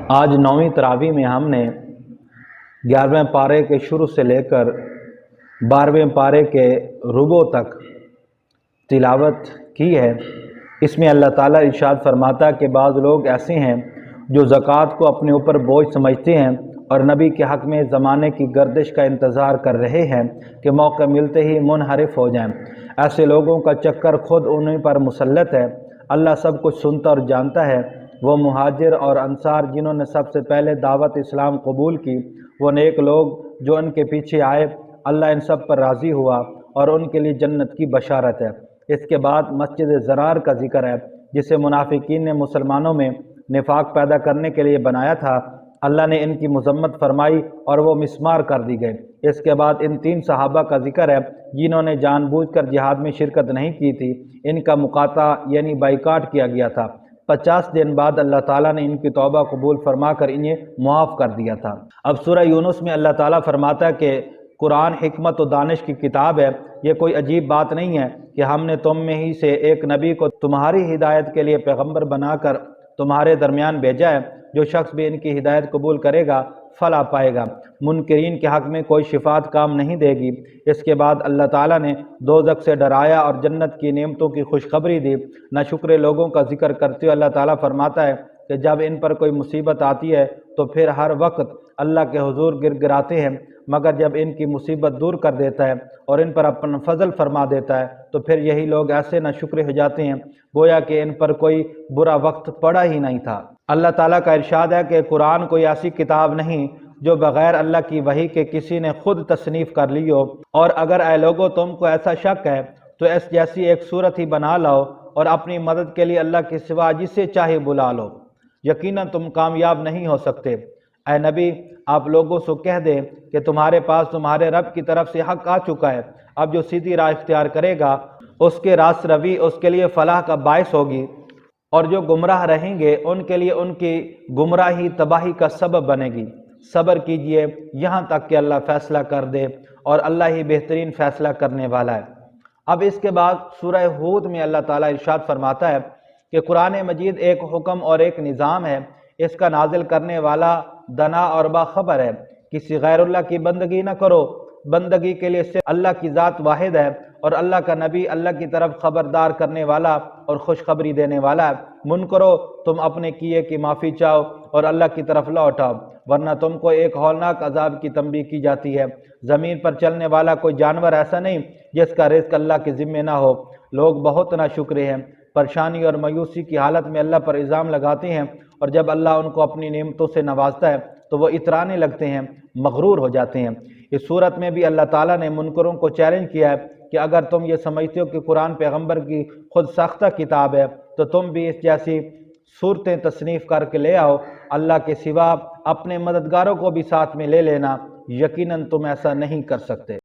آج 9ویں تراویح میں ہم نے 11ویں پارے کے شروع سے لے کر 12ویں پارے کے ربع تک تلاوت کی ہے۔ اس میں اللہ تعالیٰ ارشاد فرماتا ہے کہ بعض لوگ ایسے ہیں جو زکوٰۃ کو اپنے اوپر بوجھ سمجھتے ہیں اور نبی کے حق میں زمانے کی گردش کا انتظار کر رہے ہیں کہ موقع ملتے ہی منحرف ہو جائیں۔ ایسے لوگوں کا چکر خود انہیں پر مسلط ہے۔ اللہ سب کچھ سنتا اور جانتا ہے۔ وہ مہاجر اور انصار جنہوں نے سب سے پہلے دعوت اسلام قبول کی، وہ نیک لوگ جو ان کے پیچھے آئے، اللہ ان سب پر راضی ہوا اور ان کے لیے جنت کی بشارت ہے۔ اس کے بعد مسجد ضرار کا ذکر ہے جسے منافقین نے مسلمانوں میں نفاق پیدا کرنے کے لیے بنایا تھا۔ اللہ نے ان کی مذمت فرمائی اور وہ مسمار کر دی گئے۔ اس کے بعد ان 3 صحابہ کا ذکر ہے جنہوں نے جان بوجھ کر جہاد میں شرکت نہیں کی تھی۔ ان کا مقاطعہ یعنی بائیکاٹ کیا گیا تھا۔ 50 دن بعد اللہ تعالیٰ نے ان کی توبہ قبول فرما کر انہیں معاف کر دیا تھا۔ اب سورہ یونس میں اللہ تعالیٰ فرماتا ہے کہ قرآن حکمت و دانش کی کتاب ہے۔ یہ کوئی عجیب بات نہیں ہے کہ ہم نے تم میں ہی سے ایک نبی کو تمہاری ہدایت کے لیے پیغمبر بنا کر تمہارے درمیان بھیجا ہے۔ جو شخص بھی ان کی ہدایت قبول کرے گا فلاح پائے گا۔ منکرین کے حق میں کوئی شفاعت کام نہیں دے گی۔ اس کے بعد اللہ تعالیٰ نے دوزخ سے ڈرایا اور جنت کی نعمتوں کی خوشخبری دی۔ ناشکر لوگوں کا ذکر کرتے ہوئے اللہ تعالیٰ فرماتا ہے کہ جب ان پر کوئی مصیبت آتی ہے تو پھر ہر وقت اللہ کے حضور گر گراتے ہیں، مگر جب ان کی مصیبت دور کر دیتا ہے اور ان پر اپنا فضل فرما دیتا ہے تو پھر یہی لوگ ایسے ناشکر ہو جاتے ہیں گویا کہ ان پر کوئی برا وقت پڑا ہی نہیں تھا۔ اللہ تعالیٰ کا ارشاد ہے کہ قرآن کوئی ایسی کتاب نہیں جو بغیر اللہ کی وحی کے کسی نے خود تصنیف کر لی ہو، اور اگر اے لوگو تم کو ایسا شک ہے تو اس جیسی ایک صورت ہی بنا لاؤ اور اپنی مدد کے لیے اللہ کے سوا جسے چاہے بلا لو، یقیناً تم کامیاب نہیں ہو سکتے۔ اے نبی آپ لوگوں سے کہہ دیں کہ تمہارے پاس تمہارے رب کی طرف سے حق آ چکا ہے۔ اب جو سیدھی راہ اختیار کرے گا اس کے راست روی اس کے لیے فلاح کا باعث ہوگی، اور جو گمراہ رہیں گے ان کے لیے ان کی گمراہی تباہی کا سبب بنے گی۔ صبر کیجئے یہاں تک کہ اللہ فیصلہ کر دے، اور اللہ ہی بہترین فیصلہ کرنے والا ہے۔ اب اس کے بعد سورہ ہود میں اللہ تعالیٰ ارشاد فرماتا ہے کہ قرآن مجید ایک حکم اور ایک نظام ہے۔ اس کا نازل کرنے والا دنا اور باخبر ہے۔ کسی غیر اللہ کی بندگی نہ کرو، بندگی کے لیے صرف اللہ کی ذات واحد ہے، اور اللہ کا نبی اللہ کی طرف خبردار کرنے والا اور خوشخبری دینے والا ہے۔ منکرو تم اپنے کیے کی معافی چاہو اور اللہ کی طرف لوٹ آؤ، ورنہ تم کو ایک ہولناک عذاب کی تنبیہ کی جاتی ہے۔ زمین پر چلنے والا کوئی جانور ایسا نہیں جس کا رزق اللہ کے ذمے نہ ہو۔ لوگ بہت ناشکرے ہیں، پریشانی اور مایوسی کی حالت میں اللہ پر الزام لگاتے ہیں، اور جب اللہ ان کو اپنی نعمتوں سے نوازتا ہے تو وہ اترانے لگتے ہیں، مغرور ہو جاتے ہیں۔ اس صورت میں بھی اللہ تعالیٰ نے منکروں کو چیلنج کیا ہے کہ اگر تم یہ سمجھتے ہو کہ قرآن پیغمبر کی خود ساختہ کتاب ہے تو تم بھی اس جیسی صورتیں تصنیف کر کے لے آؤ۔ اللہ کے سوا اپنے مددگاروں کو بھی ساتھ میں لے لینا، یقیناً تم ایسا نہیں کر سکتے۔